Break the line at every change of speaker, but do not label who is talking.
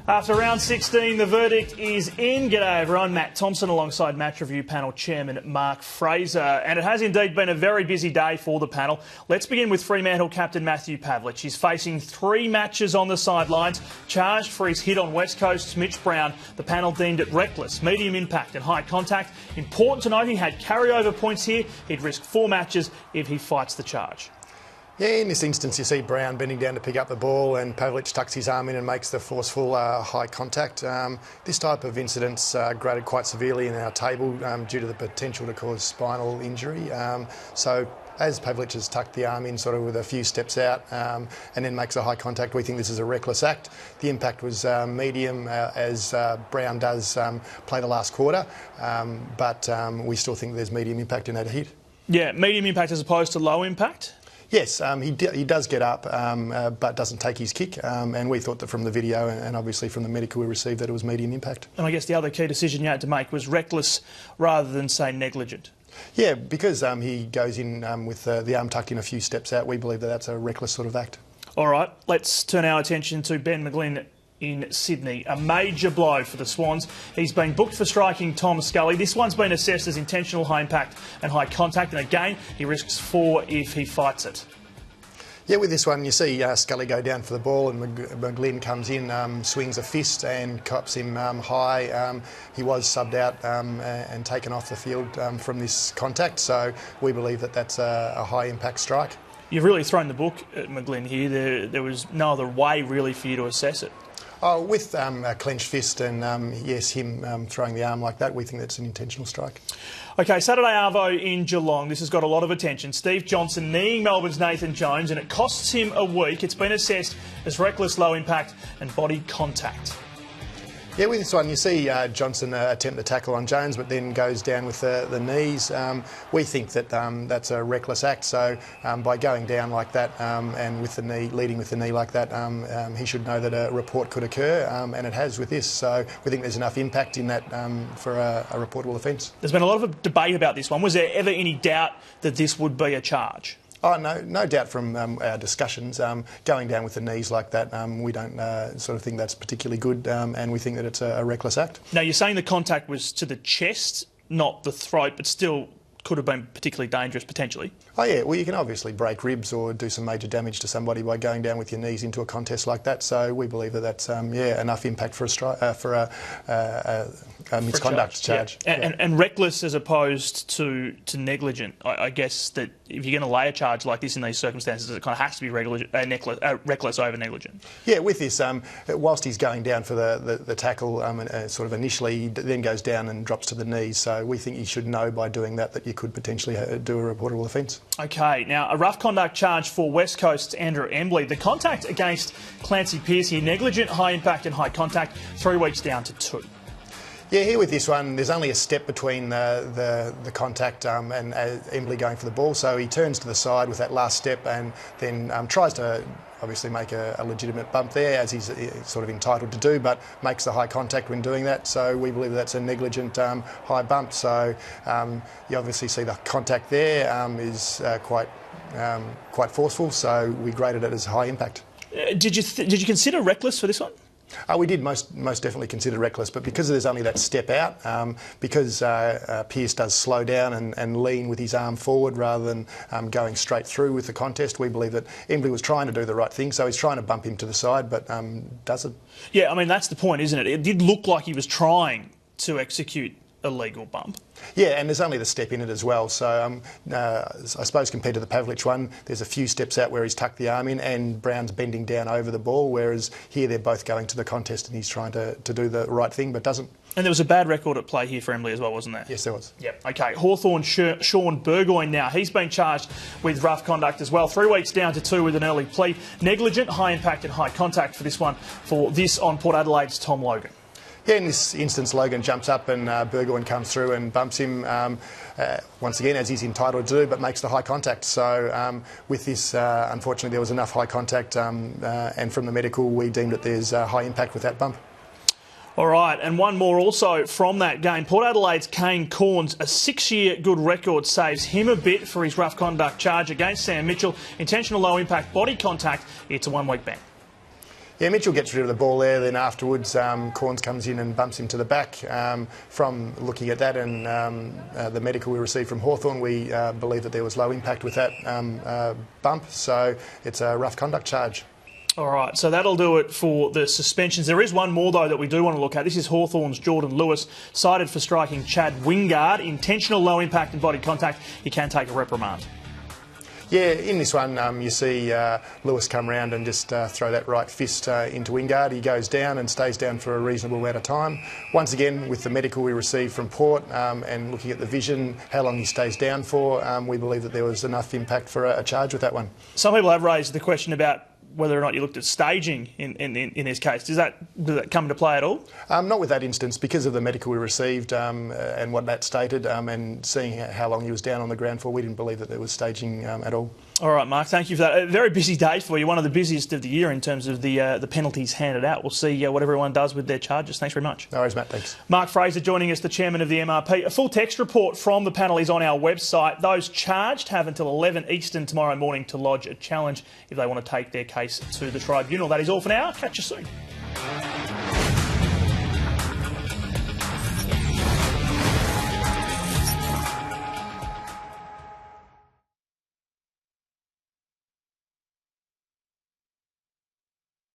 After round 16, the verdict is in. G'day everyone, Matt Thompson alongside Match Review Panel Chairman Mark Fraser. And it has indeed been a very busy day for the panel. Let's begin with Fremantle captain Matthew Pavlich. He's facing 3 matches on the sidelines, charged for his hit on West Coast's Mitch Brown. The panel deemed it reckless, medium impact and high contact. Important to note he had carryover points here. He'd risk 4 matches if he fights the charge.
Yeah, in this instance you see Brown bending down to pick up the ball and Pavlich tucks his arm in and makes the forceful high contact. This type of incident's graded quite severely in our table due to the potential to cause spinal injury. So as Pavlich has tucked the arm in sort of with a few steps out and then makes a high contact, we think this is a reckless act. The impact was medium as Brown does play the last quarter, but we still think there's medium impact in that hit. Yeah,
medium impact as opposed to low impact?
Yes, he does get up, but doesn't take his kick. And we thought that from the video and obviously from the medical we received that it was medium impact.
And I guess the other key decision you had to make was reckless rather than, say, negligent.
Yeah, because he goes in with the arm tucked in a few steps out, we believe that that's a reckless sort of act.
All right, let's turn our attention to Ben McGlynn in Sydney. A major blow for the Swans. He's been booked for striking Tom Scully. This one's been assessed as intentional high impact and high contact, and again he risks 4 if he fights it.
Yeah, with this one you see Scully go down for the ball and McGlynn comes in, swings a fist and cops him high. He was subbed out and taken off the field from this contact, so we believe that that's a high impact strike.
You've really thrown the book at McGlynn here. There was no other way really for you to assess it.
Oh, with a clenched fist and, yes, him throwing the arm like that, we think that's an intentional strike.
OK, Saturday Arvo in Geelong. This has got a lot of attention. Steve Johnson kneeing Melbourne's Nathan Jones, and it costs him a week. It's been assessed as reckless low impact and body contact.
Yeah, with this one you see Johnson attempt the tackle on Jones but then goes down with the knees. We think that that's a reckless act, so by going down like that and with the knee, leading with the knee like that, he should know that a report could occur, and it has with this, so we think there's enough impact in that for a reportable offence.
There's been a lot of debate about this one. Was there ever any doubt that this would be a charge?
Oh, no doubt from our discussions. Going down with the knees like that, we don't sort of think that's particularly good, and we think that it's a reckless act.
Now, you're saying the contact was to the chest, not the throat, but still could have been particularly dangerous, potentially.
Oh, yeah, well, you can obviously break ribs or do some major damage to somebody by going down with your knees into a contest like that, so we believe that that's, yeah, enough impact for a misconduct charge.
Yeah. And reckless as opposed to negligent. I guess that if you're going to lay a charge like this in these circumstances, it kind of has to be reckless over negligent.
Yeah, with this, whilst he's going down for the tackle, sort of initially, he then goes down and drops to the knees, so we think you should know by doing that you could potentially do a reportable offence. OK, now a rough conduct charge for West Coast's Andrew Embley. The contact against Clancy Pearce here, negligent, high impact and high contact, 3 weeks down to 2. Yeah, here with this one, there's only a step between the contact and Embley going for the ball, so he turns to the side with that last step and then tries to obviously make a legitimate bump there, as he's sort of entitled to do, but makes the high contact when doing that, so we believe that's a negligent high bump. So you obviously see the contact there is quite forceful, so we graded it as high impact.
Did you consider reckless for this one?
We did most definitely consider reckless, but because there's only that step out, because Pearce does slow down and lean with his arm forward rather than going straight through with the contest, we believe that Embley was trying to do the right thing, so he's trying to bump him to the side, but doesn't. Yeah,
I mean, that's the point, isn't it? It did look like he was trying to execute a legal bump.
Yeah, and there's only the step in it as well, so I suppose compared to the Pavlich one, there's a few steps out where he's tucked the arm in and Brown's bending down over the ball, whereas here they're both going to the contest and he's trying to do the right thing but doesn't.
And there was a bad record at play here for Embley as well, wasn't there?
Yes, there was.
Yep. OK, Hawthorn's Shaun Burgoyne now. He's been charged with rough conduct as well. 3 weeks down to 2 with an early plea. Negligent, high impact and high contact for this one, for this on Port Adelaide's Tom Logan.
Yeah, in this instance, Logan jumps up and Burgoyne comes through and bumps him once again, as he's entitled to do, but makes the high contact. So with this, unfortunately, there was enough high contact, and from the medical, we deemed that there's high impact with that bump.
All right, and one more also from that game. Port Adelaide's Kane Cornes, a 6-year good record, saves him a bit for his rough conduct charge against Sam Mitchell. Intentional low impact body contact, it's a 1-week ban.
Yeah, Mitchell gets rid of the ball there, then afterwards Cornes comes in and bumps him to the back. From looking at that and the medical we received from Hawthorn, we believe that there was low impact with that bump, so it's a rough conduct charge.
All right, so that'll do it for the suspensions. There is one more, though, that we do want to look at. This is Hawthorn's Jordan Lewis, cited for striking Chad Wingard. Intentional low impact and body contact. He can take a reprimand.
Yeah, in this one you see Lewis come round and just throw that right fist into Wingard. He goes down and stays down for a reasonable amount of time. Once again, with the medical we received from Port and looking at the vision, how long he stays down for, we believe that there was enough impact for a charge with that one.
Some people have raised the question about whether or not you looked at staging in this case. Does that come into play at all?
Not with that instance, because of the medical we received and what that stated, and seeing how long he was down on the ground for, we didn't believe that there was staging at all.
All right, Mark, thank you for that. A very busy day for you, one of the busiest of the year in terms of the penalties handed out. We'll see what everyone does with their charges. Thanks very much.
No worries, Matt, thanks.
Mark Fraser joining us, the chairman of the MRP. A full text report from the panel is on our website. Those charged have until 11 Eastern tomorrow morning to lodge a challenge if they want to take their case to the tribunal. That is all for now. Catch you soon.